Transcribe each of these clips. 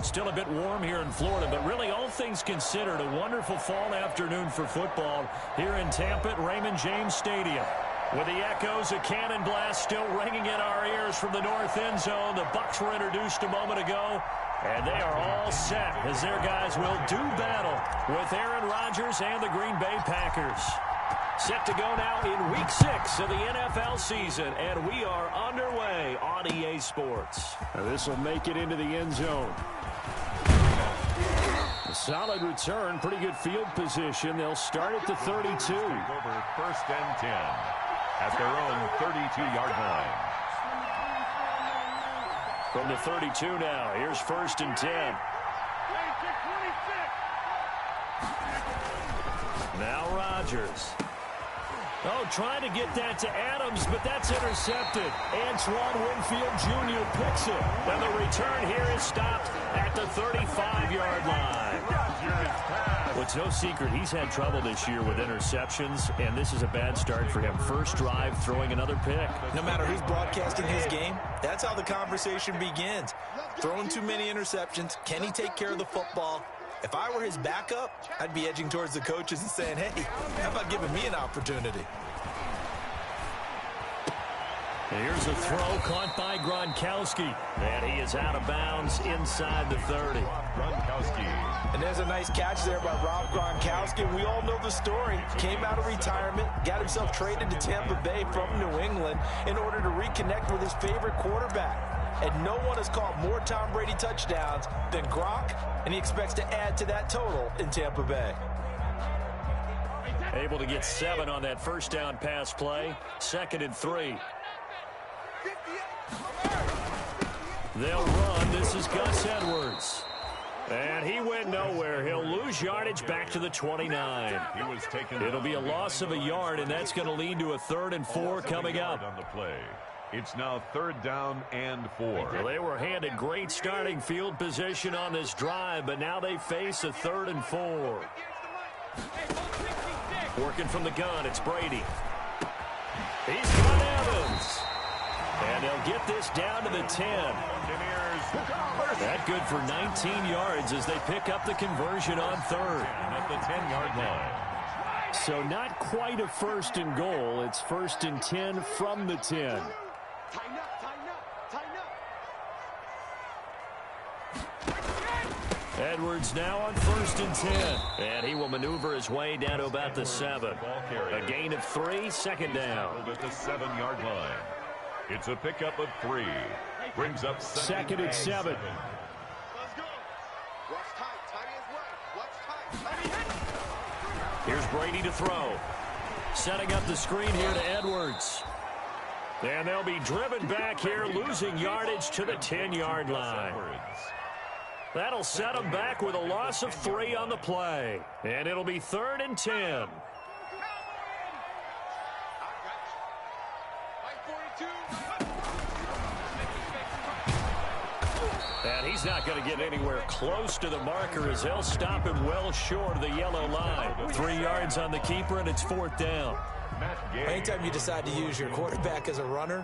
Still a bit warm here in Florida, but really all things considered, a wonderful fall afternoon for football here in Tampa at Raymond James Stadium. With the echoes of cannon blast still ringing in our ears from the north end zone, the Bucs were introduced a moment ago, and they are all set as their guys will do battle with Aaron Rodgers and the Green Bay Packers. Set to go now in Week 6 of the NFL season, and we are underway on EA Sports. This will make it into the end zone. A solid return, pretty good field position. They'll start at the 32. Over first and 10 at their own 32-yard line. From the 32 now, here's first and 10. Now Rodgers. Oh, trying to get that to Adams, but that's intercepted. Antoine Winfield Jr. picks it. And the return here is stopped at the 35-yard line. Well, it's no secret he's had trouble this year with interceptions, and this is a bad start for him. First drive, throwing another pick. No matter who's broadcasting his game, that's how the conversation begins. Throwing too many interceptions, can he take care of the football? If I were his backup, I'd be edging towards the coaches and saying, hey, how about giving me an opportunity? Here's a throw caught by Gronkowski. And he is out of bounds inside the 30. Gronkowski. And there's a nice catch there by Rob Gronkowski. We all know the story. Came out of retirement, got himself traded to Tampa Bay from New England in order to reconnect with his favorite quarterback. And no one has caught more Tom Brady touchdowns than Gronk, and he expects to add to that total in Tampa Bay. Able to get 7 on that first down pass play. 2nd and 3. They'll run. This is Gus Edwards. And he went nowhere. He'll lose yardage back to the 29. It'll be a loss of a yard, and that's going to lead to a 3rd and 4 coming up. On the play. It's now 3rd down and 4. Well, they were handed great starting field position on this drive, but now they face a 3rd and 4. Working from the gun, it's Brady. He's got Evans. And they'll get this down to the 10. That good for 19 yards as they pick up the conversion on 3rd. At the 10-yard line. So not quite a 1st and goal. It's 1st and 10 from the 10. Edwards now on 1st and 10. And he will maneuver his way down to about the 7. A gain of 3, 2nd down. At the 7-yard line. It's a pickup of 3. Brings up 2nd and 7. Here's Brady to throw. Setting up the screen here to Edwards. And they'll be driven back here, losing yardage to the 10-yard line. That'll set them back with a loss of 3 on the play. And it'll be 3rd and 10. And he's not going to get anywhere close to the marker as they'll stop him well short of the yellow line. 3 yards on the keeper, and it's 4th down. Anytime you decide to use your quarterback as a runner,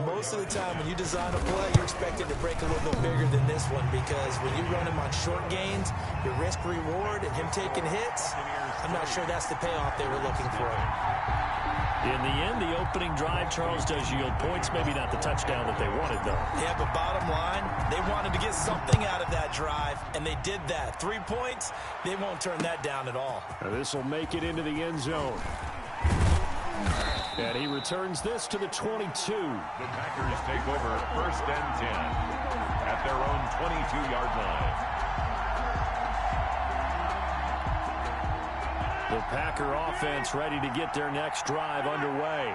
most of the time when you design a play, you're expected to break a little bit bigger than this one, because when you run him on short gains, your risk-reward and him taking hits, I'm not sure that's the payoff they were looking for. In the end, the opening drive, Charles, does yield points. Maybe not the touchdown that they wanted, though. Yeah, but bottom line, they wanted to get something out of that drive, and they did that. 3 points, they won't turn that down at all. This will make it into the end zone. And he returns this to the 22. The Packers take over 1st and 10 at their own 22-yard line. The Packer offense ready to get their next drive underway.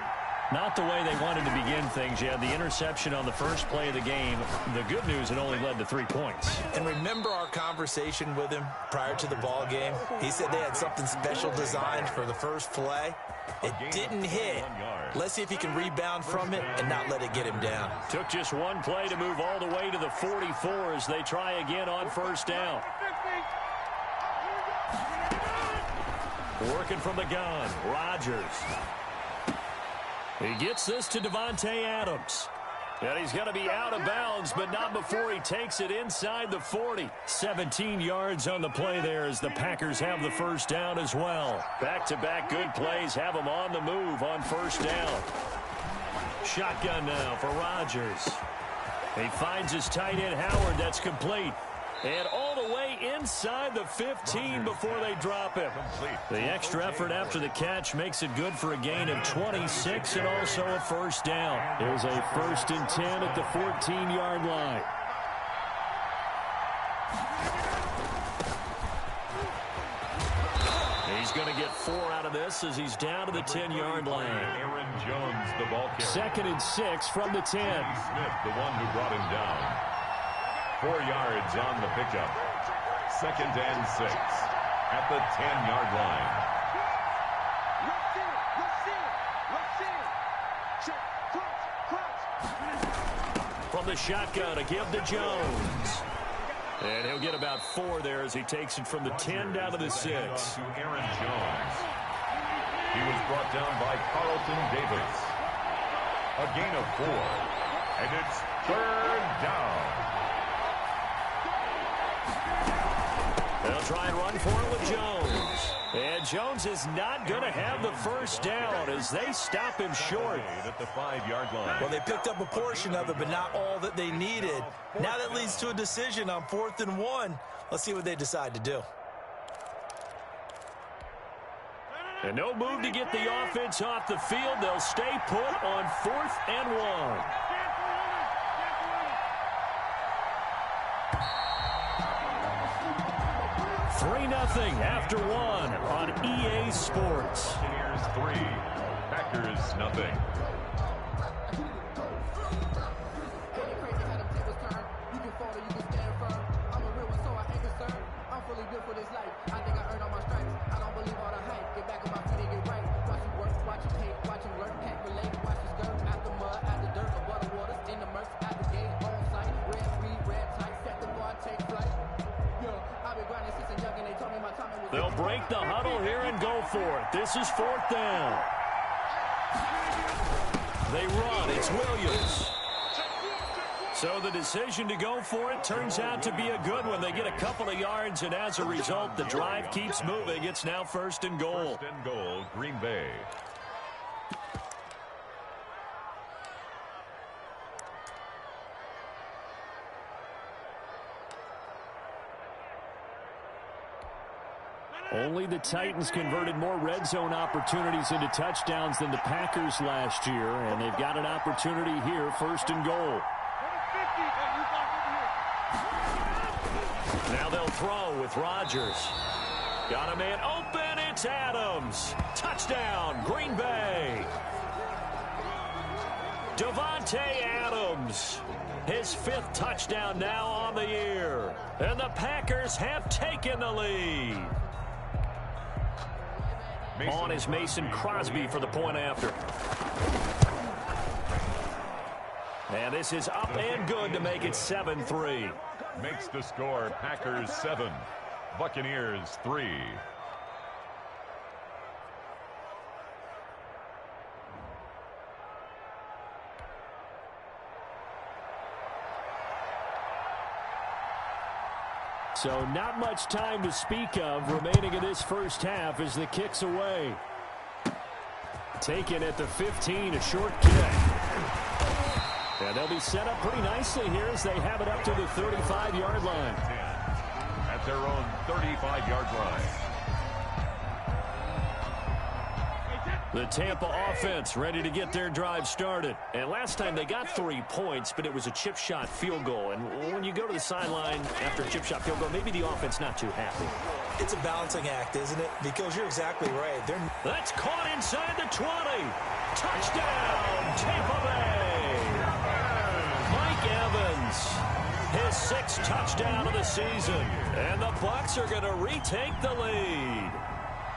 Not the way they wanted to begin things. You had the interception on the first play of the game. The good news, it only led to 3 points. And remember our conversation with him prior to the ball game? He said they had something special designed for the first play. It didn't hit. Let's see if he can rebound from it and not let it get him down. Took just 1 play to move all the way to the 44 as they try again on 1st down. Working from the gun, Rodgers. He gets this to Devontae Adams. And he's going to be out of bounds, but not before he takes it inside the 40. 17 yards on the play there as the Packers have the first down as well. Back-to-back good plays have them on the move on first down. Shotgun now for Rodgers. He finds his tight end Howard. That's complete. And all the way inside the 15 before they drop him. The extra effort after the catch makes it good for a gain of 26 and also a first down. There's a 1st and 10 at the 14-yard line. He's going to get 4 out of this as he's down to the 10-yard line. Aaron Jones, the ball carrier. 2nd and 6 from the 10. Smith, the one who brought him down. 4 yards on the pickup. 2nd and 6 at the 10-yard line. From the shotgun, a give to Jones. And he'll get about 4 there as he takes it from the 10 down to the 6. To Aaron Jones. He was brought down by Carlton Davis. A gain of 4. And it's 3rd down. They'll try and run for it with Jones. And Jones is not going to have the first down as they stop him short. At the 5-yard line. Well, they picked up a portion of it, but not all that they needed. Now that leads to a decision on 4th and 1. Let's see what they decide to do. And no move to get the offense off the field. They'll stay put on 4th and 1. Nothing after 1 on EA Sports. Here's 3. Packers nothing. They'll break the huddle here and go for it. This is 4th down. They run. It's Williams. So the decision to go for it turns out to be a good one. They get a couple of yards, and as a result, the drive keeps moving. It's now 1st and goal. 1st and goal, Green Bay. Only the Titans converted more red zone opportunities into touchdowns than the Packers last year, and they've got an opportunity here, 1st and goal. Now they'll throw with Rodgers. Got a man open, it's Adams. Touchdown, Green Bay. Davante Adams. His 5th touchdown now on the year. And the Packers have taken the lead. On is Mason Crosby for the point after. And this is up and good to make it 7-3. Makes the score Packers 7, Buccaneers 3. So not much time to speak of remaining in this first half as the kick's away. Taken at the 15, a short kick. And they'll be set up pretty nicely here as they have it up to the 35-yard line. At their own 35-yard line. The Tampa offense ready to get their drive started. And last time they got 3 points, but it was a chip shot field goal. And when you go to the sideline after a chip shot field goal, maybe the offense not too happy. It's a balancing act, isn't it? Because you're exactly right. That's caught inside the 20. Touchdown, Tampa Bay. Mike Evans, his 6th touchdown of the season. And the Bucs are going to retake the lead.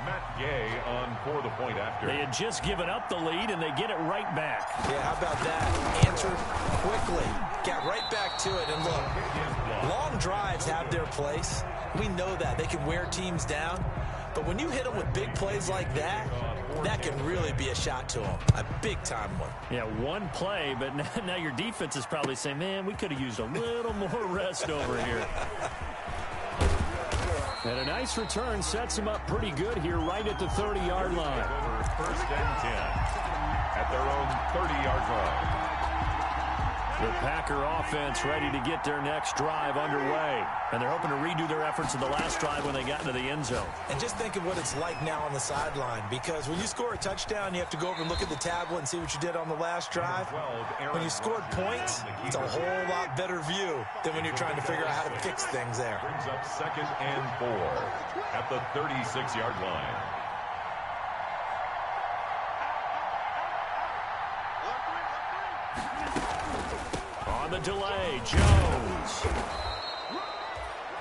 Matt Gay on for the point after. They had just given up the lead, and they get it right back. Yeah, how about that? Answered quickly. Get right back to it. And look, long drives have their place. We know that. They can wear teams down. But when you hit them with big plays like that, that can really be a shot to them. A big-time one. Yeah, one play, but now your defense is probably saying, man, we could have used a little more rest over here. And a nice return sets him up pretty good here right at the 30-yard line. First and 10 at their own 30-yard line. The Packer offense ready to get their next drive underway. And they're hoping to redo their efforts in the last drive when they got into the end zone. And just think of what it's like now on the sideline, because when you score a touchdown, you have to go over and look at the tablet and see what you did on the last drive. When you scored points, it's a whole lot better view than when you're trying to figure out how to fix things there. Brings up 2nd and 4 at the 36-yard line. On the delay, Jones.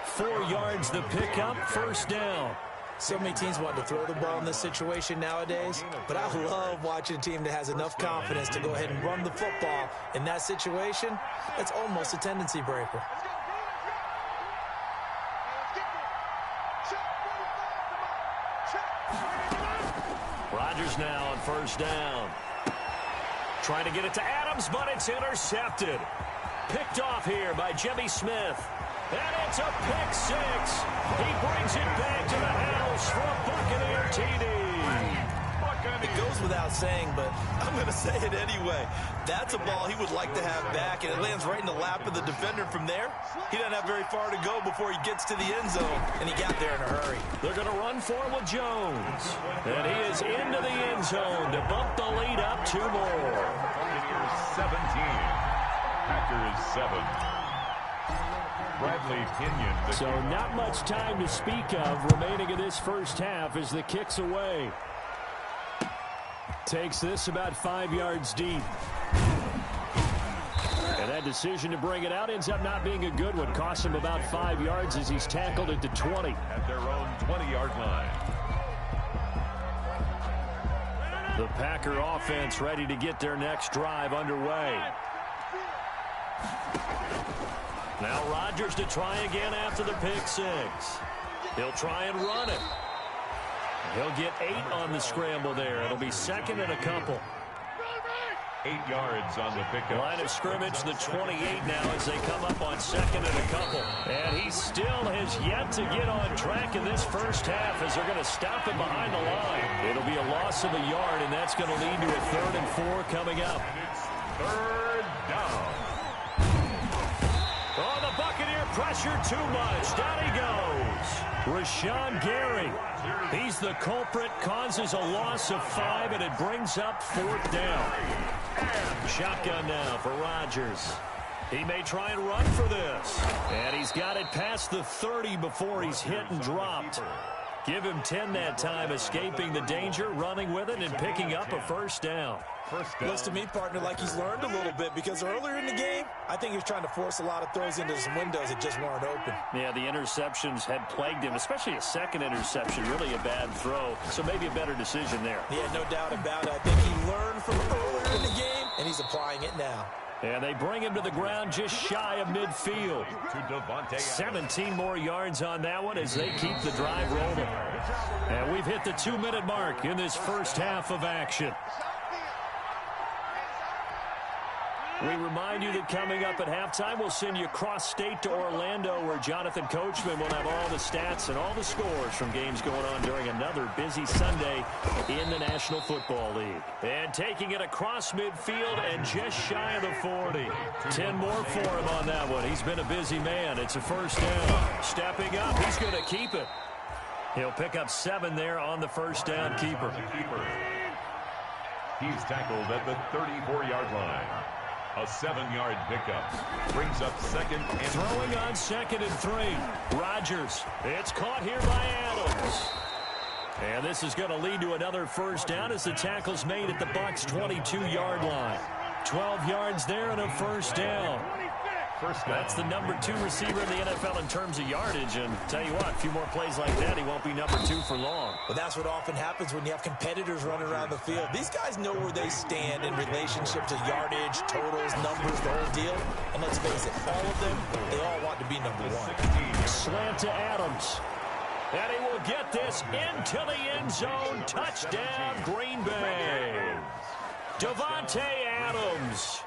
4 yards the pickup, first down. So many teams want to throw the ball in this situation nowadays, but I love watching a team that has enough confidence to go ahead and run the football in that situation. That's almost a tendency breaker. Rodgers now on first down. Trying to get it to Adams, but it's intercepted. Picked off here by Jimmy Smith. And it's a pick six. He brings it back to the house for a Buccaneer TD. It goes without saying, but I'm going to say it anyway. That's a ball he would like to have back, and it lands right in the lap of the defender from there. He doesn't have very far to go before he gets to the end zone, and he got there in a hurry. They're going to run for him with Jones. And he is into the end zone to bump the lead up 2 more. Buccaneers 17, Packers 7. Bradley Pinion. So not much time to speak of remaining in this first half as the kick's away. Takes this about 5 yards deep. And that decision to bring it out ends up not being a good one. Costs him about 5 yards as he's tackled at the 20. At their own 20-yard line. The Packer offense ready to get their next drive underway. Now Rodgers to try again after the pick six. He'll try and run it. He'll get 8 on the scramble there. It'll be 2nd and a couple. 8 yards on the pickup. Line of scrimmage, the 28 now as they come up on 2nd and a couple. And he still has yet to get on track in this first half as they're going to stop him behind the line. It'll be a loss of a yard, and that's going to lead to a 3rd and 4 coming up. And it's 3rd down. Oh, the Buccaneer pressure too much. Down he goes. Rashawn Gary. He's the culprit, causes a loss of 5, and it brings up 4th down. Shotgun now for Rodgers. He may try and run for this. And he's got it past the 30 before he's hit and dropped. Give him 10 that time, escaping the danger, running with it, and picking up a first down. Looks to me, partner, like he's learned a little bit, because earlier in the game, I think he was trying to force a lot of throws into some windows that just weren't open. Yeah, the interceptions had plagued him, especially a second interception, really a bad throw. So maybe a better decision there. Yeah, no doubt about it. I think he learned from earlier in the game, and he's applying it now. And they bring him to the ground just shy of midfield. 17 more yards on that one as they keep the drive rolling. And we've hit the 2-minute mark in this first half of action. We remind you that coming up at halftime, we'll send you cross-state to Orlando, where Jonathan Coachman will have all the stats and all the scores from games going on during another busy Sunday in the National Football League. And taking it across midfield and just shy of the 40. 10 more for him on that one. He's been a busy man. It's a first down. Stepping up, he's going to keep it. He'll pick up 7 there on the first down keeper. He's tackled at the 34-yard line. A 7-yard pickup brings up 2nd and throwing on 2nd and 3. Rodgers. It's caught here by Adams. And this is going to lead to another first down as the tackle's made at the Bucs' 22-yard line. 12 yards there and a first down. That's the number 2 receiver in the NFL in terms of yardage. And tell you what, a few more plays like that, he won't be number 2 for long. But that's what often happens when you have competitors running around the field. These guys know where they stand in relationship to yardage, totals, numbers, the whole deal. And let's face it, all of them, they all want to be number 1. Slant to Adams. And he will get this into the end zone. Touchdown, Green Bay. Davante Adams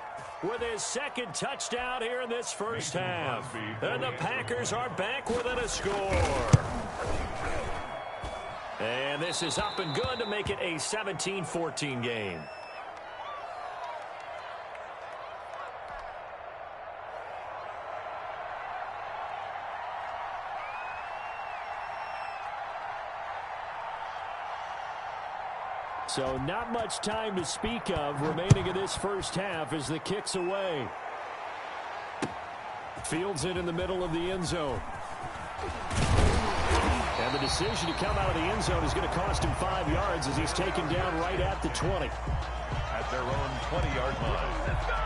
with his second touchdown here in this first half. And the Packers are back within a score. And this is up and good to make it a 17-14 game. So not much time to speak of remaining in this first half as the kick's away. Fields it in the middle of the end zone. And the decision to come out of the end zone is going to cost him 5 yards as he's taken down right at the 20. At their own 20-yard line.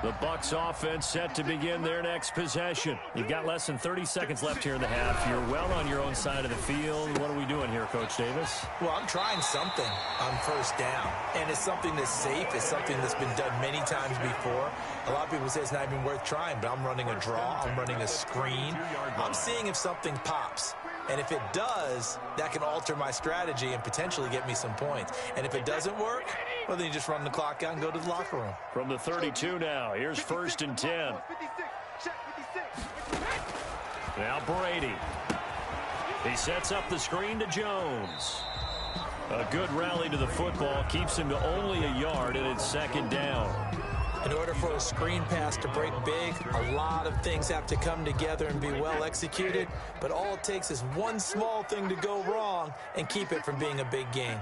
The Bucs offense set to begin their next possession. You've got less than 30 seconds left here in the half. You're well on your own side of the field. What are we doing here, Coach Davis? Well, I'm trying something on first down, and it's something that's safe. It's something that's been done many times before. A lot of people say it's not even worth trying, but I'm running a draw. I'm running a screen. I'm seeing if something pops. And if it does, that can alter my strategy and potentially get me some points. And if it doesn't work, well, then you just run the clock out and go to the locker room. From the 32 now, here's 1st and 10. Now Brady. He sets up the screen to Jones. A good rally to the football keeps him to only a yard, and it's 2nd down. In order for a screen pass to break big, a lot of things have to come together and be well executed. But all it takes is one small thing to go wrong and keep it from being a big game.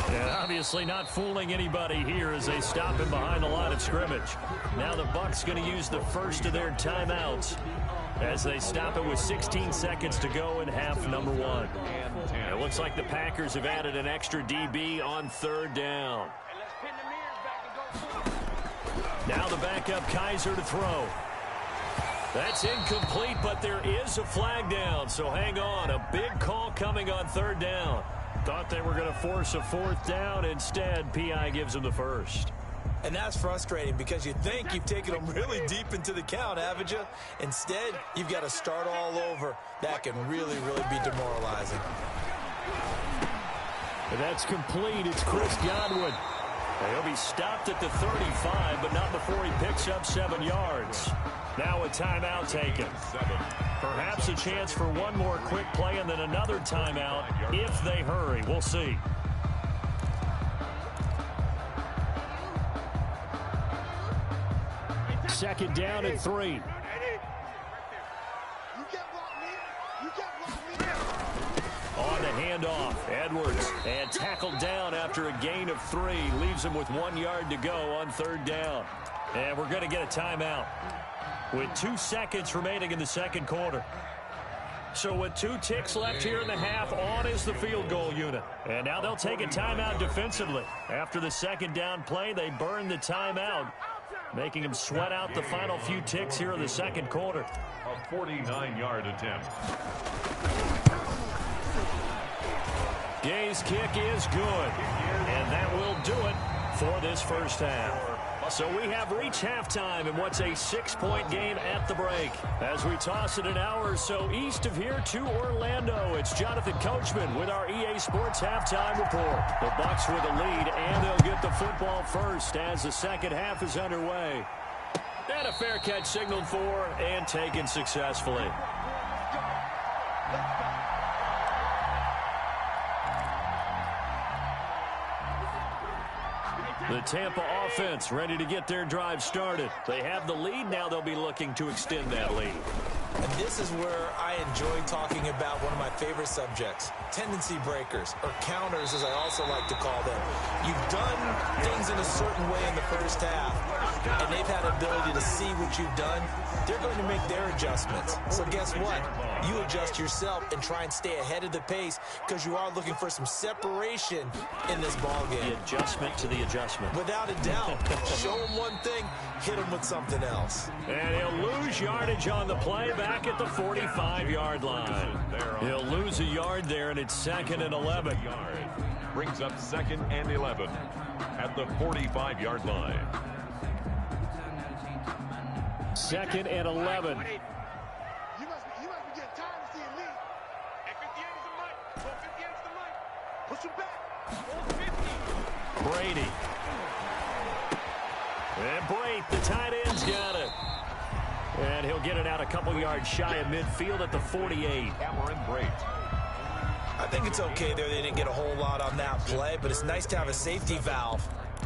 And obviously not fooling anybody here as they stop him behind the line of scrimmage. Now the Bucs going to use the first of their timeouts as they stop it with 16 seconds to go in half number 1. It looks like the Packers have added an extra DB on 3rd down. Now the backup Kaiser to throw. That's incomplete, but there is a flag down, so hang on. A big call coming on 3rd down. Thought they were going to force a 4th down. Instead, P.I. gives them the first. And that's frustrating because you think you've taken them really deep into the count, haven't you? Instead, you've got to start all over. That can really, really be demoralizing. And that's complete. It's Chris Godwin. He'll be stopped at the 35, but not before he picks up 7 yards. Now a timeout taken. Perhaps a chance for one more quick play and then another timeout if they hurry. We'll see. Second down at 3. On the handoff, Edwards, and tackled down after a gain of 3. Leaves him with 1 yard to go on 3rd down. And we're going to get a timeout with 2 seconds remaining in the second quarter. So with 2 ticks left here in the half, on is the field goal unit. And now they'll take a timeout defensively. After the second down play, they burn the timeout, making him sweat out the final few ticks here in the second quarter. A 49-yard attempt. Gay's kick is good, and that will do it for this first half. So we have reached halftime in what's a 6-point game at the break. As we toss it an hour or so east of here to Orlando, it's Jonathan Coachman with our EA Sports Halftime Report. The Bucs with a lead, and they'll get the football first as the second half is underway. And a fair catch signaled for and taken successfully. The Tampa offense ready to get their drive started. They have the lead. Now they'll be looking to extend that lead. And this is where I enjoy talking about one of my favorite subjects, tendency breakers, or counters as I also like to call them. You've done things in a certain way in the first half, and they've had ability to see what you've done. They're going to make their adjustments. So guess what? You adjust yourself and try and stay ahead of the pace because you are looking for some separation in this ball game. The adjustment to the adjustment. Without a doubt. Show them one thing, hit them with something else. And he'll lose yardage on the play back at the 45-yard line. He'll lose a yard there, and it's 2nd and 11. Brings up 2nd and 11. at the 45-yard line. 2nd and 11. You must be getting tired of seeing me. Hey, 58 is the mic. 58 is the mic. Push him back. 50. Brady. And Brate, the tight end's got it. And he'll get it out a couple yards shy of midfield at the 48. Cameron Brate. I think it's okay there. They didn't get a whole lot on that play, but it's nice to have a safety valve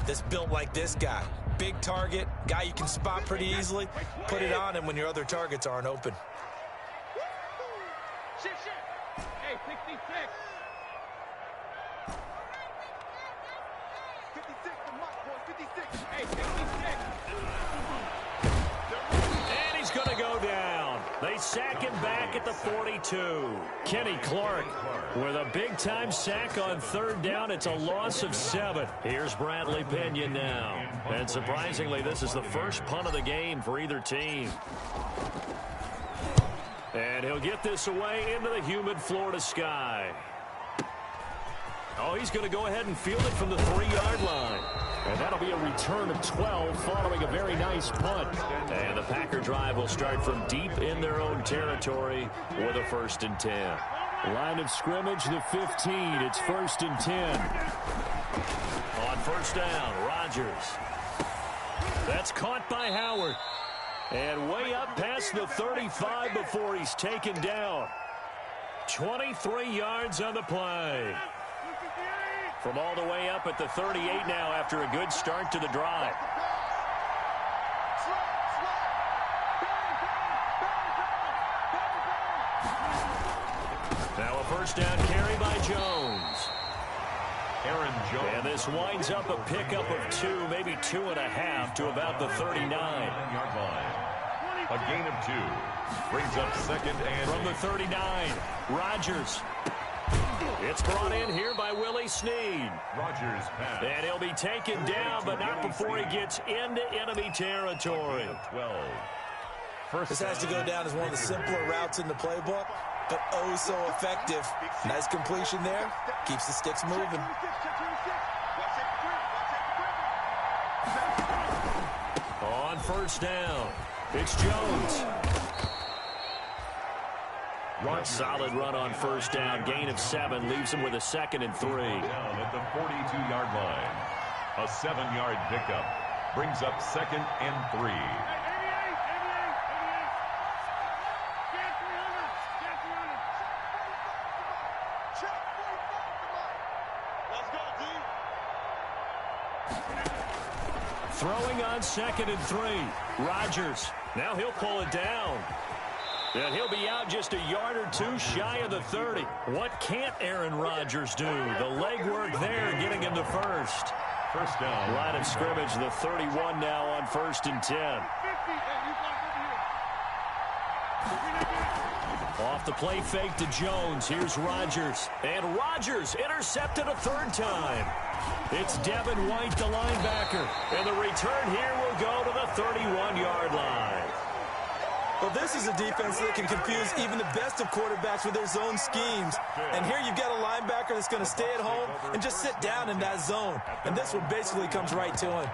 that's built like this guy. Big target, guy you can spot pretty easily. Put it on him when your other targets aren't open. Shit. Hey, 66. 56, the mic, boy. 56. Hey, 66. And he's going to go down. They sack him back at the 42. Kenny Clark with a big-time sack on 3rd down. It's a loss of 7. Here's Bradley Pinion now. And surprisingly, this is the first punt of the game for either team. And he'll get this away into the humid Florida sky. Oh, he's going to go ahead and field it from the 3-yard line. And that'll be a return of 12 following a very nice punt. And the Packer drive will start from deep in their own territory with a 1st and 10. Line of scrimmage, the 15. It's 1st and 10. On 1st down, Rodgers. That's caught by Howard. And way up past the 35 before he's taken down. 23 yards on the play. From all the way up at the 38 now after a good start to the drive. Now a 1st down carry by Jones. Aaron Jones. And this winds up a pickup of 2, maybe 2.5 to about the 39-yard line. A gain of 2. Brings up 2nd and from the 39. Rodgers. It's brought in here by Willie Snead. Rodgers pass. And he'll be taken down, but not before he gets into enemy territory. 12. This has to go down as one of the simpler routes in the playbook, but oh so effective. Nice completion there. Keeps the sticks moving. On 1st down, it's Jones. A solid run on 1st down. Gain of 7 leaves him with a 2nd and 3. Down at the 42-yard line. A 7-yard pickup. Brings up 2nd and 3. Throwing on 2nd and 3. Rodgers. Now he'll pull it down. And he'll be out just a yard or 2 shy of the 30. What can't Aaron Rodgers do? The legwork there getting him the 1st. 1st down. Line of scrimmage, the 31 now on 1st and 10. Off the play fake to Jones. Here's Rodgers. And Rodgers intercepted a 3rd time. It's Devin White, the linebacker. And the return here will go to the 31-yard line. Well, this is a defense that can confuse even the best of quarterbacks with their zone schemes. And here you've got a linebacker that's going to stay at home and just sit down in that zone. And this one basically comes right to him.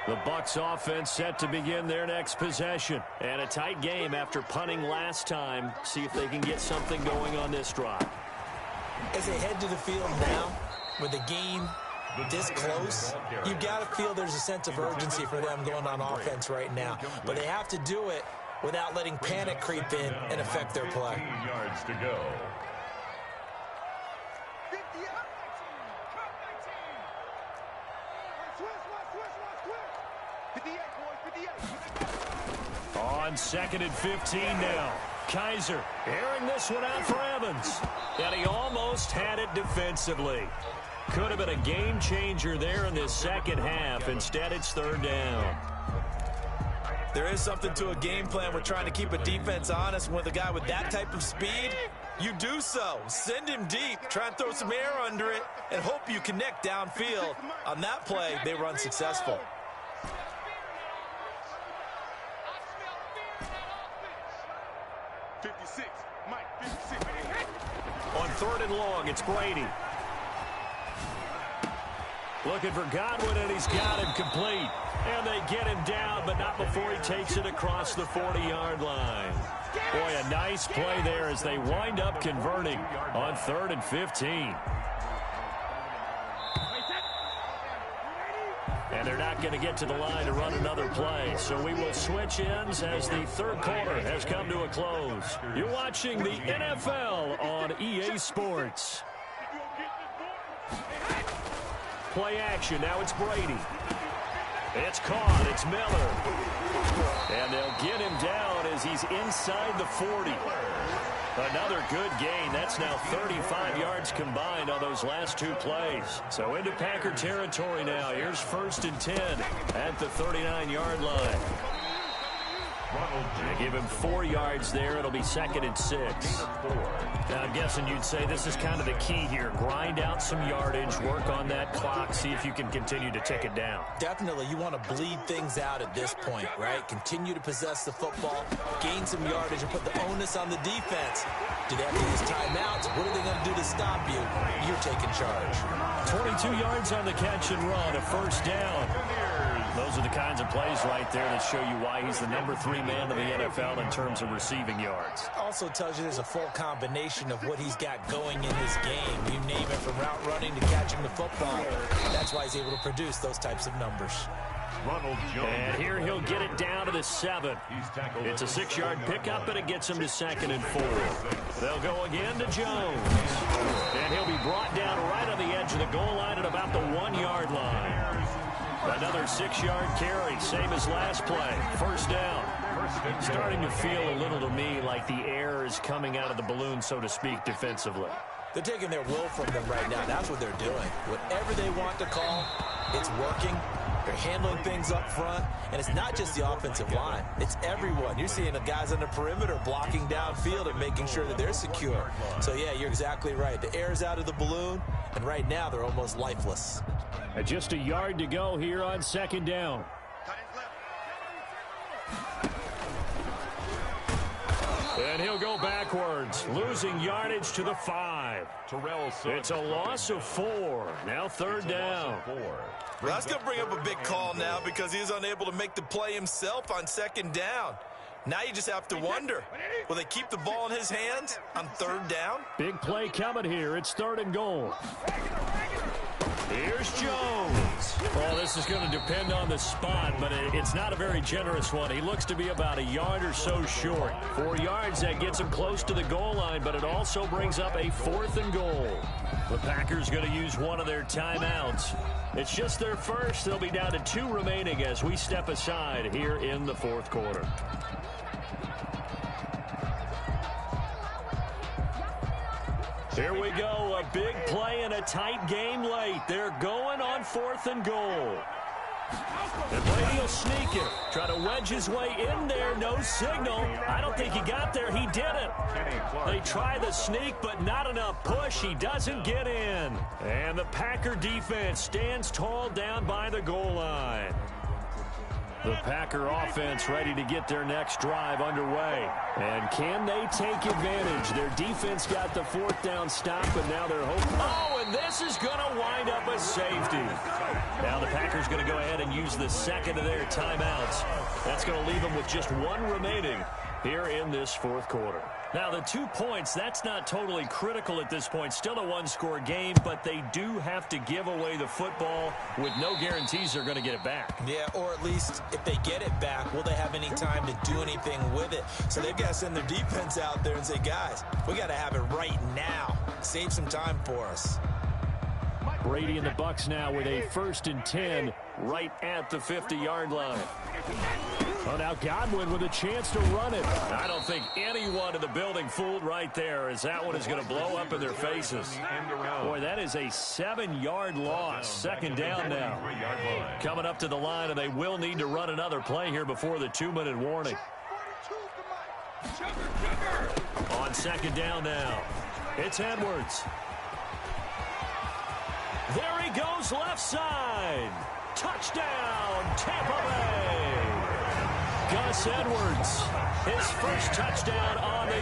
The Bucs offense set to begin their next possession. And a tight game after punting last time. See if they can get something going on this drive. As they head to the field now, with the game this close, you've got to feel there's a sense of urgency for them going on offense right now. But they have to do it without letting panic creep in and affect their play. 15 yards to go. On 2nd and 15 now. Kaiser airing this one out for Evans. And he almost had it defensively. Could have been a game changer there in this 2nd half. Instead, it's 3rd down. There is something to a game plan with trying to keep a defense honest. With a guy with that type of speed, you do so. Send him deep. Try and throw some air under it and hope you connect downfield. On that play, they run successful. On 3rd and long, it's Brady. Looking for Godwin, and he's got him complete. And they get him down, but not before he takes it across the 40-yard line. Boy, a nice play there as they wind up converting on 3rd and 15. And they're not going to get to the line to run another play. So we will switch ends as the third quarter has come to a close. You're watching the NFL on EA Sports. Play action. Now it's Brady. It's caught. It's Miller. And they'll get him down as he's inside the 40. Another good gain. That's now 35 yards combined on those last two plays. So into Packer territory now. Here's 1st and 10 at the 39-yard line. They give him 4 yards there. It'll be 2nd and 6. Now, I'm guessing you'd say this is kind of the key here. Grind out some yardage, work on that clock, see if you can continue to tick it down. Definitely, you want to bleed things out at this point, right? Continue to possess the football, gain some yardage, and put the onus on the defense. Do they have to use timeouts? What are they going to do to stop you? You're taking charge. 22 yards on the catch and run, a 1st down. Those are the kinds of plays right there that show you why he's the number 3 man in the NFL in terms of receiving yards. Also tells you there's a full combination of what he's got going in his game. You name it, from route running to catching the football. That's why he's able to produce those types of numbers. And here he'll get it down to the 7. It's a 6-yard pickup, and it gets him to 2nd and 4. They'll go again to Jones. And he'll be brought down right on the edge of the goal line at about the 1-yard line. Another 6-yard carry, same as last play. 1st down. Starting to feel a little to me like the air is coming out of the balloon, so to speak, defensively. They're taking their will from them right now. That's what they're doing. Whatever they want to call, it's working. They're handling things up front, and it's not just the offensive line. It's everyone. You're seeing the guys on the perimeter blocking downfield and making sure that they're secure. So, yeah, you're exactly right. The air's out of the balloon, and right now they're almost lifeless. Just a yard to go here on 2nd down. And he'll go backwards, losing yardage to the 5. It's a loss of 4. Now 3rd down. Well, that's going to bring up a big call now because he was unable to make the play himself on 2nd down. Now you just have to wonder, will they keep the ball in his hands on 3rd down? Big play coming here. It's 3rd and goal. Here's Jones. Well, this is going to depend on the spot, but it's not a very generous one. He looks to be about a yard or so short. 4 yards, that gets him close to the goal line, but it also brings up a 4th and goal. The Packers going to use one of their timeouts. It's just their first. They'll be down to 2 remaining as we step aside here in the 4th quarter. Here we go, a big play and a tight game late. They're going on 4th and goal. And Brady will sneak it. Try to wedge his way in there, no signal. I don't think he got there, he didn't. They try the sneak, but not enough push. He doesn't get in. And the Packer defense stands tall down by the goal line. The Packer offense ready to get their next drive underway. And can they take advantage? Their defense got the 4th down stop, but now they're hoping. Oh, and this is going to wind up a safety. Now the Packers going to go ahead and use the 2nd of their timeouts. That's going to leave them with just 1 remaining here in this 4th quarter. Now, the 2 points, that's not totally critical at this point. Still a 1-score game, but they do have to give away the football with no guarantees they're going to get it back. Yeah, or at least if they get it back, will they have any time to do anything with it? So they've got to send their defense out there and say, guys, we got to have it right now. Save some time for us. Brady and the Bucs now with a 1st and 10 right at the 50-yard line. Oh, now Godwin with a chance to run it. I don't think anyone in the building fooled right there, as that one is going to blow up in their faces. Boy, that is a 7-yard loss. 2nd down now. Coming up to the line, and they will need to run another play here before the 2-minute warning. On 2nd down now, it's Edwards. There he goes, left side. Touchdown, Tampa Bay. Gus Edwards, his first touchdown on the